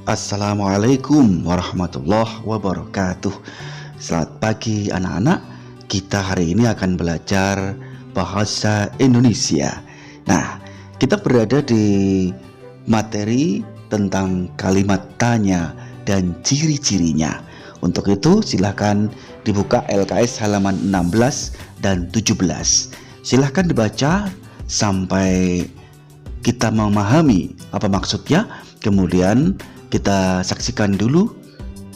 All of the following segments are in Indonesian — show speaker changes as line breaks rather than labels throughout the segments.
Assalamualaikum warahmatullahi wabarakatuh. Selamat pagi anak-anak. Kita hari ini akan belajar bahasa Indonesia. Nah, kita berada di materi tentang kalimat tanya dan ciri-cirinya. Untuk itu silahkan dibuka LKS halaman 16 dan 17. Silahkan dibaca sampai kita memahami apa maksudnya. Kemudian kita saksikan dulu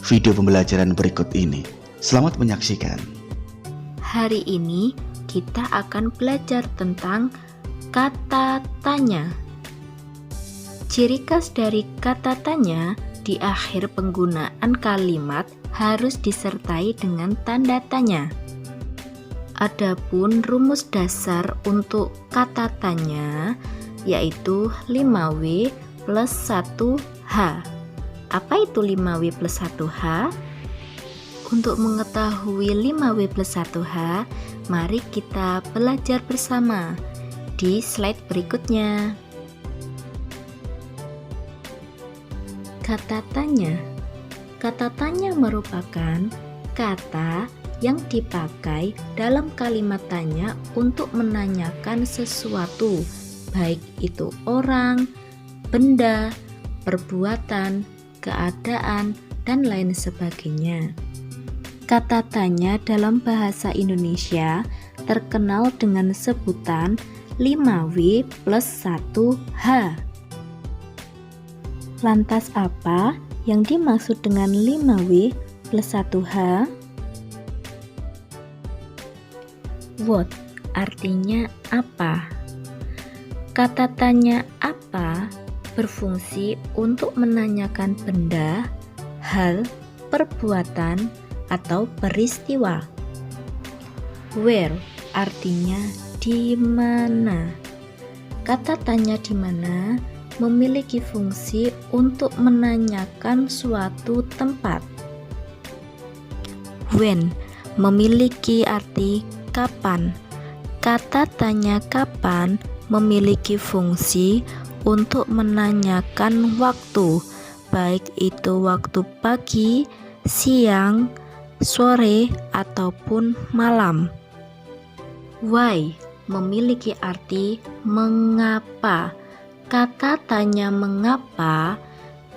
video pembelajaran berikut ini. Selamat menyaksikan.
Hari ini kita akan belajar tentang kata tanya. Ciri khas dari kata tanya, di akhir penggunaan kalimat harus disertai dengan tanda tanya. Adapun rumus dasar untuk kata tanya yaitu 5W plus 1H. Apa itu 5W plus 1H? Untuk mengetahui 5W plus 1H, mari kita belajar bersama di slide berikutnya. Kata tanya. Kata tanya merupakan kata yang dipakai dalam kalimat tanya untuk menanyakan sesuatu, baik itu orang, benda, perbuatan, keadaan, dan lain sebagainya. Kata tanya dalam bahasa Indonesia terkenal dengan sebutan 5W plus 1H. Lantas apa yang dimaksud dengan 5W plus 1H? What artinya apa? Kata tanya apa berfungsi untuk menanyakan benda, hal, perbuatan, atau peristiwa. Where artinya di mana. Kata tanya di mana memiliki fungsi untuk menanyakan suatu tempat. When memiliki arti kapan. Kata tanya kapan memiliki fungsi untuk menanyakan waktu, baik itu waktu pagi, siang, sore, ataupun malam. Why memiliki arti mengapa. Kata tanya mengapa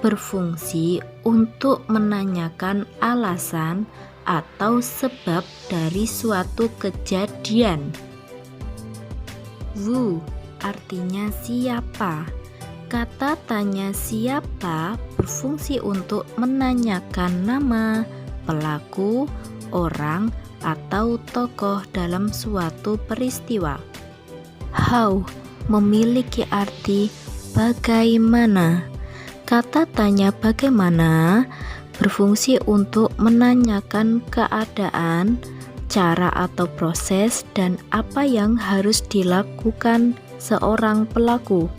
berfungsi untuk menanyakan alasan atau sebab dari suatu kejadian. Who artinya siapa. Kata tanya siapa berfungsi untuk menanyakan nama, pelaku, orang, atau tokoh dalam suatu peristiwa. How memiliki arti bagaimana. Kata tanya bagaimana berfungsi untuk menanyakan keadaan, cara atau proses, dan apa yang harus dilakukan seorang pelaku.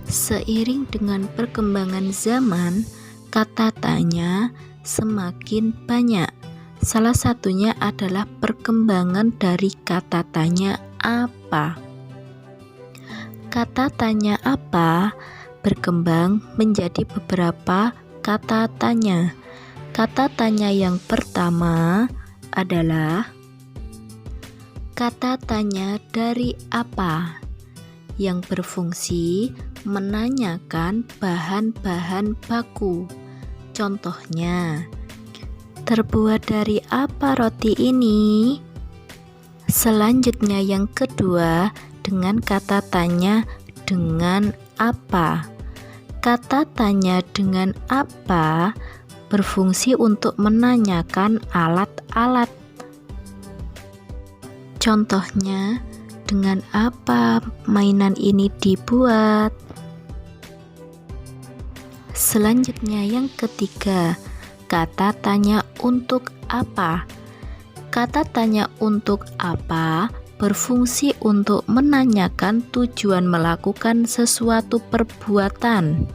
Seiring dengan perkembangan zaman, kata tanya semakin banyak. Salah satunya adalah perkembangan dari kata tanya apa. Kata tanya apa berkembang menjadi beberapa kata tanya. Kata tanya yang pertama adalah kata tanya dari apa, yang berfungsi menanyakan bahan-bahan baku. Contohnya, terbuat dari apa roti ini? Selanjutnya yang kedua dengan kata tanya dengan apa. Kata tanya dengan apa berfungsi untuk menanyakan alat-alat. Contohnya, dengan apa mainan ini dibuat? Selanjutnya yang ketiga, kata tanya untuk apa. Kata tanya untuk apa berfungsi untuk menanyakan tujuan melakukan sesuatu perbuatan.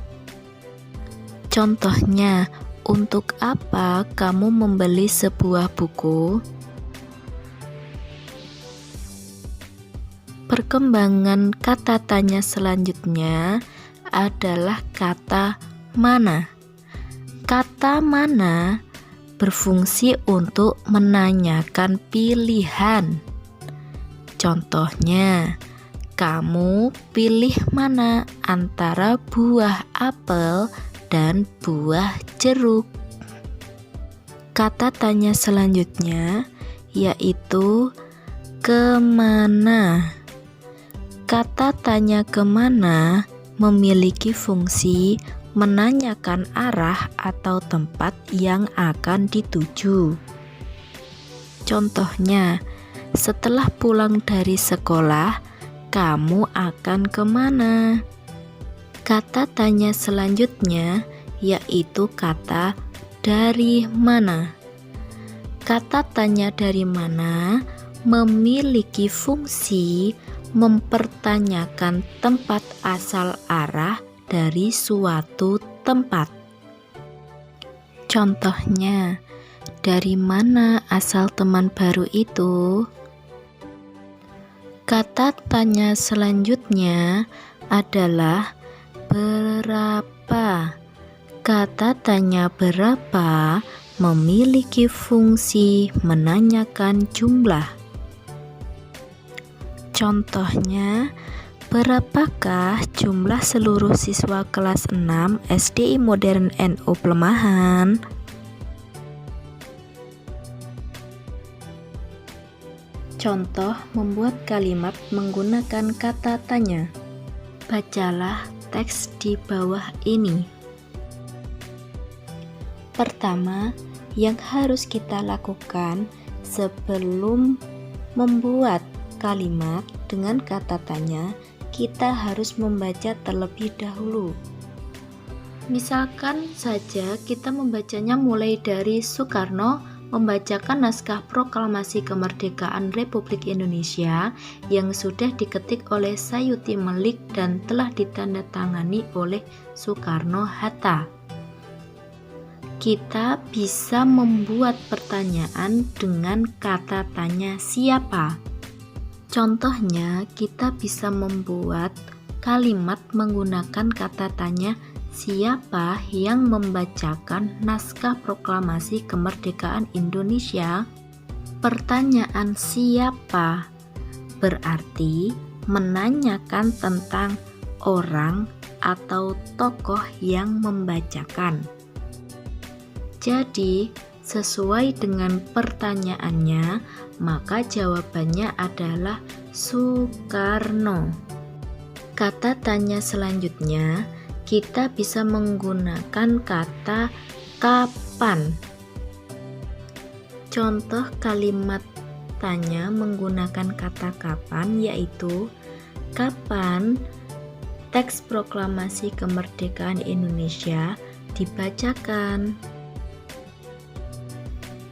Contohnya, untuk apa kamu membeli sebuah buku? perkembangan kata tanya selanjutnya adalah kata mana. Kata mana berfungsi untuk menanyakan pilihan. Contohnya, kamu pilih mana antara buah apel dan buah jeruk. Kata tanya selanjutnya yaitu kemana. Kata tanya kemana memiliki fungsi menanyakan arah atau tempat yang akan dituju. Contohnya, setelah pulang dari sekolah, kamu akan kemana? Kata tanya selanjutnya yaitu kata dari mana. Kata tanya dari mana memiliki fungsi mempertanyakan tempat asal arah dari suatu tempat. Contohnya, dari mana asal teman baru itu? Kata tanya selanjutnya adalah berapa. Kata tanya berapa memiliki fungsi menanyakan jumlah. Contohnya, berapakah jumlah seluruh siswa kelas 6 SDI Modern NU Pelemahan? Contoh membuat kalimat menggunakan kata tanya. Bacalah teks di bawah ini. Pertama, yang harus kita lakukan sebelum membuat kalimat dengan kata tanya, kita harus membaca terlebih dahulu. Misalkan saja kita membacanya mulai dari Soekarno membacakan naskah proklamasi kemerdekaan Republik Indonesia yang sudah diketik oleh Sayuti Melik dan telah ditandatangani oleh Soekarno-Hatta. Kita bisa membuat pertanyaan dengan kata tanya siapa. Contohnya, kita bisa membuat kalimat menggunakan kata tanya siapa yang membacakan naskah proklamasi kemerdekaan Indonesia. Pertanyaan siapa berarti menanyakan tentang orang atau tokoh yang membacakan. Jadi, sesuai dengan pertanyaannya, maka jawabannya adalah Soekarno. Kata tanya selanjutnya, kita bisa menggunakan kata kapan. Contoh kalimat tanya menggunakan kata kapan yaitu kapan teks proklamasi kemerdekaan Indonesia dibacakan.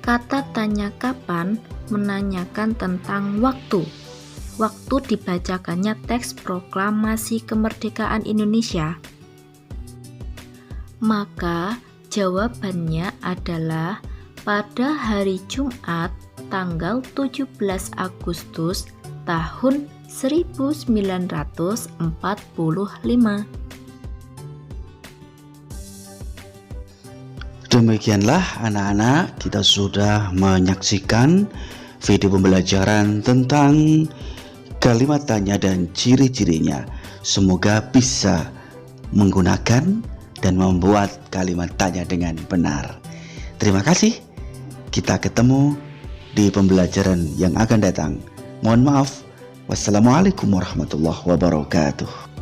Kata tanya kapan menanyakan tentang waktu. Waktu dibacakannya teks proklamasi kemerdekaan Indonesia. Maka jawabannya adalah pada hari Jumat tanggal 17 Agustus tahun 1945.
Demikianlah anak-anak, kita sudah menyaksikan video pembelajaran tentang kalimat tanya dan ciri-cirinya. Semoga bisa menggunakan dan membuat kalimat tanya dengan benar. Terima kasih. Kita ketemu di pembelajaran yang akan datang. Mohon maaf. Wassalamualaikum warahmatullahi wabarakatuh.